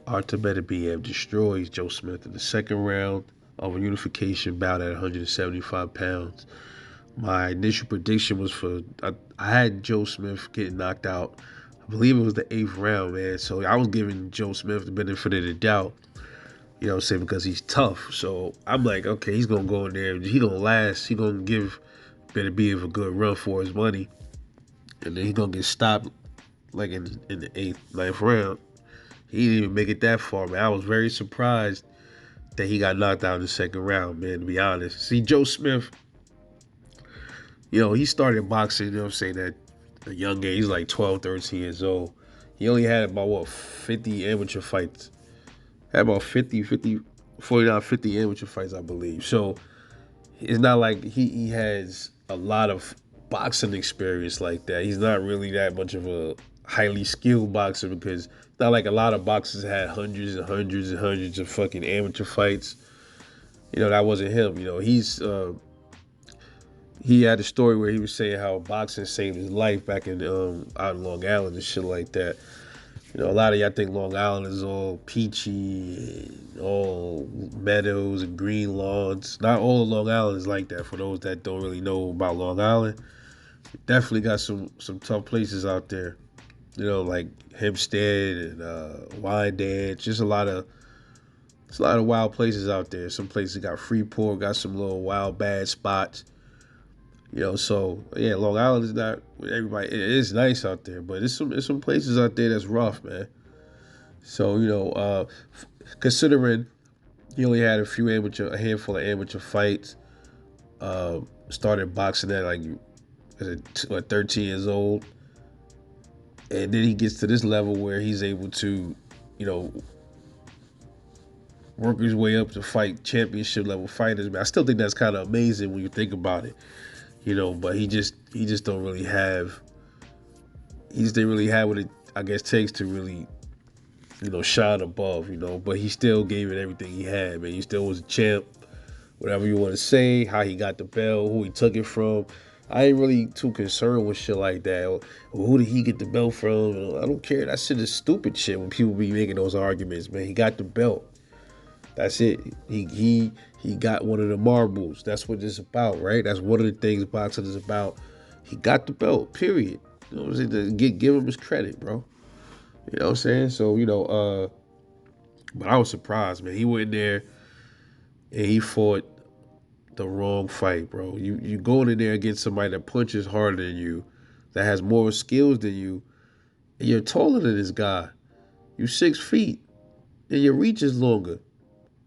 Artur Beterbiev destroys Joe Smith in the second round of a unification bout at 175 pounds. My initial prediction was I had Joe Smith getting knocked out. I believe it was the eighth round, man. So I was giving Joe Smith the benefit of the doubt, you know what I'm saying, because he's tough. So I'm like, okay, he's going to go in there. He going to last. He going to give Beterbiev a good run for his money. And then he's going to get stopped like in the eighth, ninth round. He didn't even make it that far, man. I was very surprised that he got knocked out in the second round, man, to be honest. See, Joe Smith, he started boxing, you know what I'm saying, at a young age. He's like 12, 13 years old. He only had about, 50 amateur fights. Had about 49, 50 amateur fights, I believe. So it's not like he has a lot of boxing experience like that. He's not really that much of a highly skilled boxer because it's not like a lot of boxers had hundreds and hundreds and hundreds of fucking amateur fights. That wasn't him. He had a story where he was saying how boxing saved his life back in out in Long Island and shit like that. A lot of y'all think Long Island is all peachy and all meadows and green lawns. Not all of Long Island is like that. For those that don't really know about Long Island, it definitely got some tough places out there. Like Hempstead and Wyandanch. Just it's a lot of wild places out there. Some places got Freeport, got some little wild bad spots. So yeah, Long Island is not everybody. It is nice out there, but it's some places out there that's rough, man. So considering he only had a handful of amateur fights, started boxing at like 13 years old, and then he gets to this level where he's able to, work his way up to fight championship level fighters. Man, I still think that's kind of amazing when you think about it. But he just don't really have. He just didn't really have what it, I guess, takes to really, shine above. But he still gave it everything he had, man. He still was a champ. Whatever you want to say, how he got the belt, who he took it from. I ain't really too concerned with shit like that. Or who did he get the belt from? I don't care. That shit is stupid shit when people be making those arguments, man. He got the belt. That's it. He got one of the marbles. That's what it's about, right? That's one of the things boxing is about. He got the belt, period. You know what I'm saying? Give him his credit, bro. You know what I'm saying? So, but I was surprised, man. He went in there and he fought the wrong fight, bro. You going in there against somebody that punches harder than you, that has more skills than you, and you're taller than this guy. You 6 feet, and your reach is longer.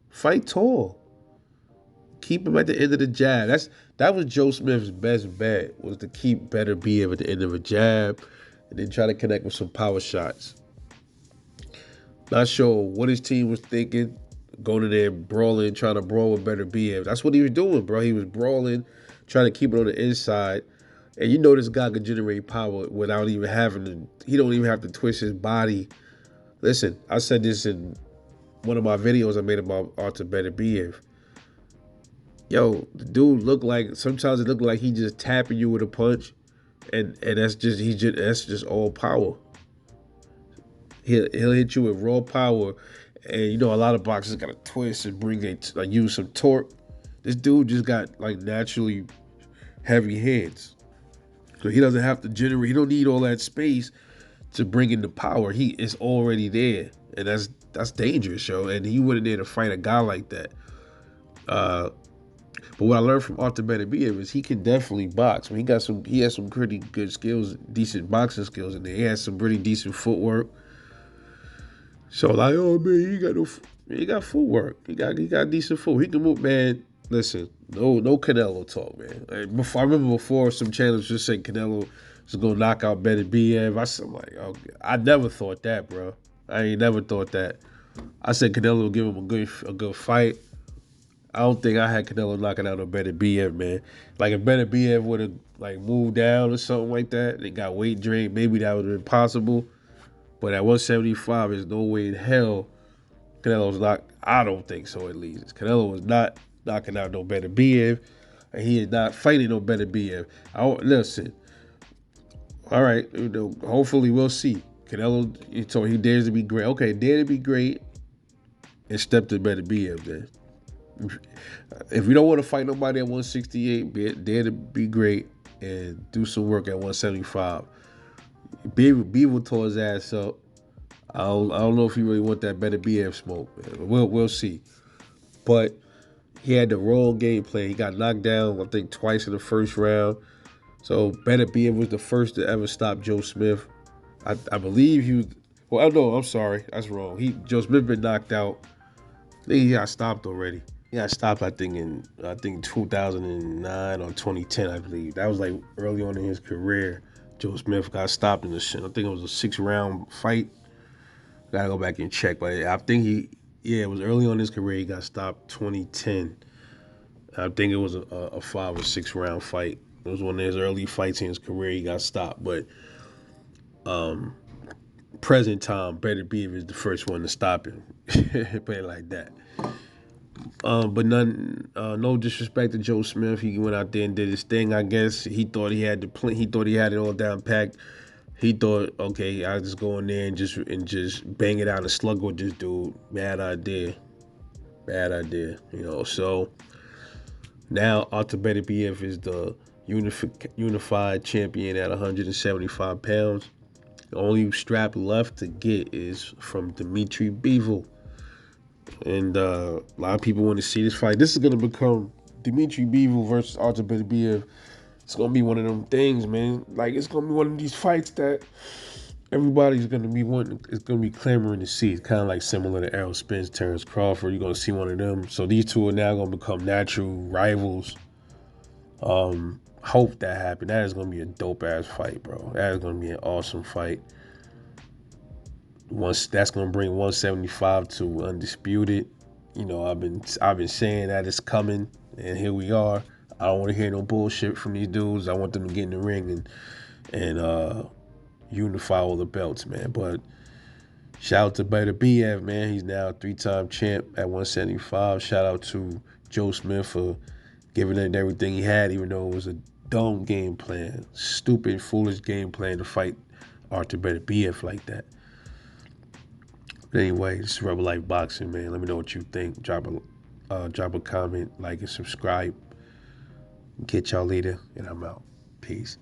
Fight tall. Keep him at the end of the jab. That was Joe Smith's best bet, was to keep Beterbiev at the end of a jab and then try to connect with some power shots. Not sure what his team was thinking, going in there brawling, trying to brawl with Beterbiev. That's what he was doing, bro. He was brawling, trying to keep it on the inside. And this guy could generate power without even having to, he don't even have to twist his body. Listen, I said this in one of my videos I made about Artur Beterbiev. Yo, the dude sometimes it looked like he just tapping you with a punch, and that's just all power. He'll hit you with raw power, and a lot of boxers gotta twist and use some torque. This dude just got naturally heavy hands, so he doesn't have to generate. He don't need all that space to bring in the power. He is already there, and that's dangerous, yo. And he went in there to fight a guy like that. But what I learned from Artur Beterbiev is he can definitely box. I mean, he has some pretty good skills, decent boxing skills in there. He has some pretty decent footwork. So oh man, he got footwork. He got decent footwork. He can move, man. Listen, no Canelo talk, man. I remember before some channels just said Canelo was gonna knock out Beterbiev. I'm like, oh, I never thought that, bro. I ain't never thought that. I said Canelo would give him a good fight. I don't think I had Canelo knocking out a Beterbiev, man. Like if Beterbiev would have moved down or something like that, and got weight drained, maybe that would have been possible. But at 175, there's no way in hell Canelo's not. I don't think so, at least. Canelo was not knocking out no Beterbiev, and he is not fighting no Beterbiev. Listen. All right, hopefully we'll see. Canelo, he dares to be great. Okay, dare to be great. and step to Beterbiev then. If you don't want to fight nobody at 168, dare to be great and do some work at 175. Beaver tore his ass up. I don't know if he really want that Beterbiev smoke. Man. We'll see. But he had the wrong game plan. He got knocked down, I think, twice in the first round. So Beterbiev was the first to ever stop Joe Smith. I believe he was. Well, no, I'm sorry, that's wrong. Joe Smith been knocked out. I think he got stopped already. He got stopped, I think, in 2009 or 2010, I believe. That was like early on in his career. Joe Smith got stopped in the shit. I think it was a 6-round fight. Gotta go back and check, but I think it was early on in his career. He got stopped 2010. I think it was a 5 or 6 round fight. It was one of his early fights in his career. He got stopped, but present time, Beterbiev is the first one to stop him. Put it like that. But no disrespect to Joe Smith. He went out there and did his thing. I guess he thought he had the plan. He thought he had it all down packed. He thought, okay, I'll just go in there and just bang it out and slug with this dude. Bad idea. So now Artur Beterbiev is the unified champion at 175 pounds. The only strap left to get is from Beterbiev. And a lot of people want to see this fight. This is going to become Beterbiev versus Artur Beterbiev. It's going to be one of them things, man. Like, it's going to be one of these fights that everybody's going to be wanting. It's going to be clamoring to see. It's kind of like similar to Errol Spence, Terrence Crawford. You're going to see one of them. So these two are now going to become natural rivals. Hope that happens. That is going to be a dope-ass fight, bro. That is going to be an awesome fight. Once that's gonna bring 175 to undisputed. You know, I've been saying that it's coming, and here we are. I don't want to hear no bullshit from these dudes. I want them to get in the ring and unify all the belts, man. But shout out to Beterbiev, man. He's now a 3-time champ at 175. Shout out to Joe Smith for giving it everything he had, even though it was a dumb game plan, stupid, foolish game plan to fight Artur Beterbiev like that. But anyway, this is Rebel Life Boxing, man. Let me know what you think. Drop a comment, like, and subscribe. Catch y'all later, and I'm out. Peace.